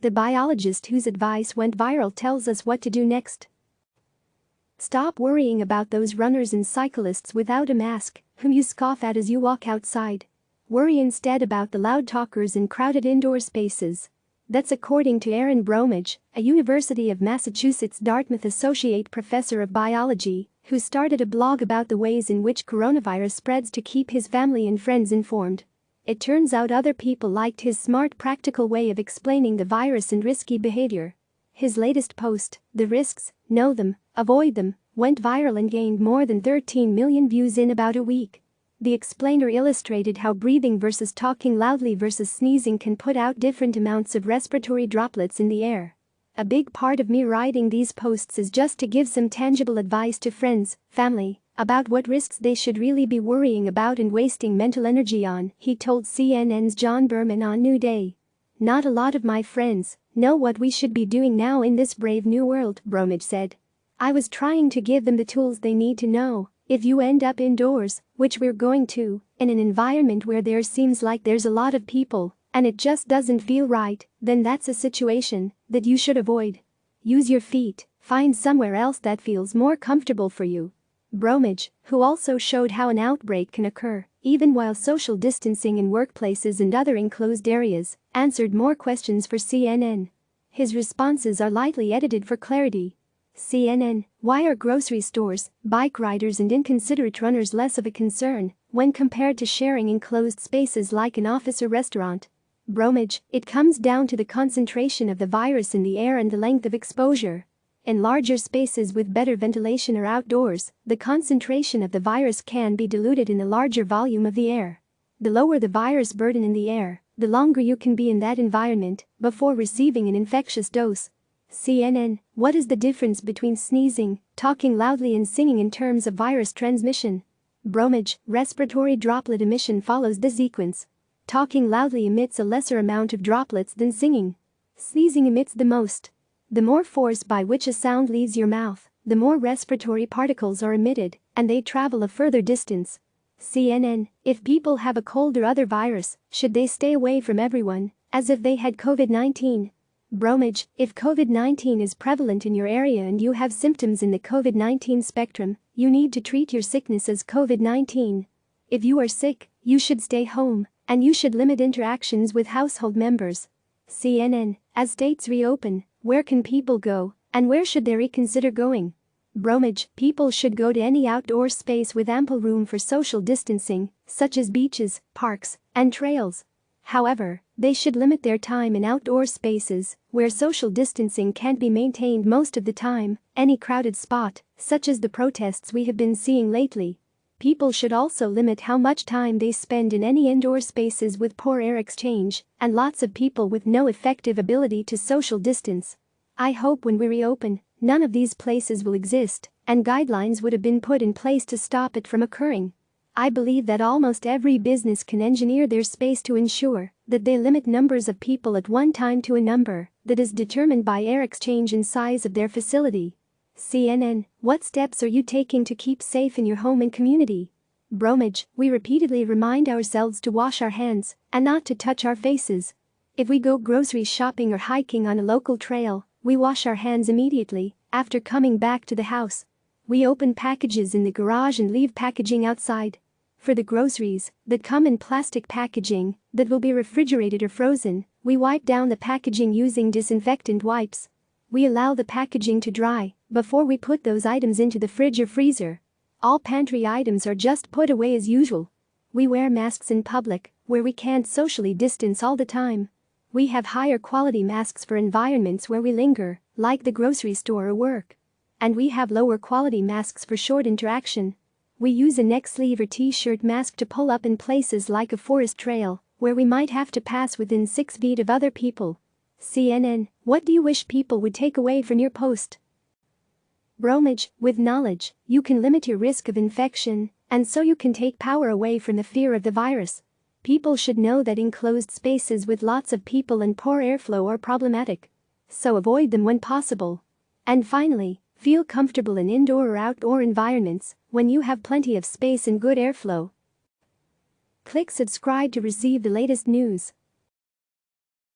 The biologist whose advice went viral tells us what to do next. Stop worrying about those runners and cyclists without a mask whom you scoff at as you walk outside. Worry instead about the loud talkers in crowded indoor spaces. That's according to Erin Bromage, a University of Massachusetts Dartmouth associate professor of biology, who started a blog about the ways in which coronavirus spreads to keep his family and friends informed. It turns out other people liked his smart, practical way of explaining the virus and risky behavior. His latest post, "The Risks, Know Them, Avoid Them," went viral and gained more than 13 million views in about a week. The explainer illustrated how breathing versus talking loudly versus sneezing can put out different amounts of respiratory droplets in the air. A big part of me writing these posts is just to give some tangible advice to friends, family, about what risks they should really be worrying about and wasting mental energy on, he told CNN's John Berman on New Day. Not a lot of my friends know what we should be doing now in this brave new world, Bromage said. I was trying to give them the tools they need to know. If you end up indoors, which we're going to, in an environment where there seems like there's a lot of people, and it just doesn't feel right, then that's a situation that you should avoid. Use your feet, find somewhere else that feels more comfortable for you. Bromage, who also showed how an outbreak can occur, even while social distancing in workplaces and other enclosed areas, answered more questions for CNN. His responses are lightly edited for clarity. CNN: Why are grocery stores, bike riders and inconsiderate runners less of a concern when compared to sharing enclosed spaces like an office or restaurant? Bromage: It comes down to the concentration of the virus in the air and the length of exposure. In larger spaces with better ventilation or outdoors, the concentration of the virus can be diluted in the larger volume of the air. The lower the virus burden in the air, the longer you can be in that environment before receiving an infectious dose. CNN: What is the difference between sneezing, talking loudly and singing in terms of virus transmission? Bromage: Respiratory droplet emission follows the sequence. Talking loudly emits a lesser amount of droplets than singing. Sneezing emits the most. The more force by which a sound leaves your mouth, the more respiratory particles are emitted, and they travel a further distance. CNN: If people have a cold or other virus, should they stay away from everyone, as if they had COVID-19? Bromage: If COVID-19 is prevalent in your area and you have symptoms in the COVID-19 spectrum, you need to treat your sickness as COVID-19. If you are sick, you should stay home, and you should limit interactions with household members. CNN: As states reopen, where can people go, and where should they reconsider going? Bromage: People should go to any outdoor space with ample room for social distancing, such as beaches, parks, and trails. However, they should limit their time in outdoor spaces where social distancing can't be maintained most of the time, any crowded spot, such as the protests we have been seeing lately. People should also limit how much time they spend in any indoor spaces with poor air exchange and lots of people with no effective ability to social distance. I hope when we reopen, none of these places will exist, and guidelines would have been put in place to stop it from occurring. I believe that almost every business can engineer their space to ensure that they limit numbers of people at one time to a number that is determined by air exchange and size of their facility. CNN: What steps are you taking to keep safe in your home and community? Bromage: We repeatedly remind ourselves to wash our hands and not to touch our faces. If we go grocery shopping or hiking on a local trail, we wash our hands immediately after coming back to the house. We open packages in the garage and leave packaging outside. For the groceries that come in plastic packaging that will be refrigerated or frozen, we wipe down the packaging using disinfectant wipes. We allow the packaging to dry before we put those items into the fridge or freezer. All pantry items are just put away as usual. We wear masks in public, where we can't socially distance all the time. We have higher quality masks for environments where we linger, like the grocery store or work. And we have lower quality masks for short interaction. We use a neck sleeve or t-shirt mask to pull up in places like a forest trail, where we might have to pass within 6 feet of other people. CNN: What do you wish people would take away from your post? Bromage: With knowledge, you can limit your risk of infection, and so you can take power away from the fear of the virus. People should know that enclosed spaces with lots of people and poor airflow are problematic. So avoid them when possible. And finally, feel comfortable in indoor or outdoor environments when you have plenty of space and good airflow. Click subscribe to receive the latest news.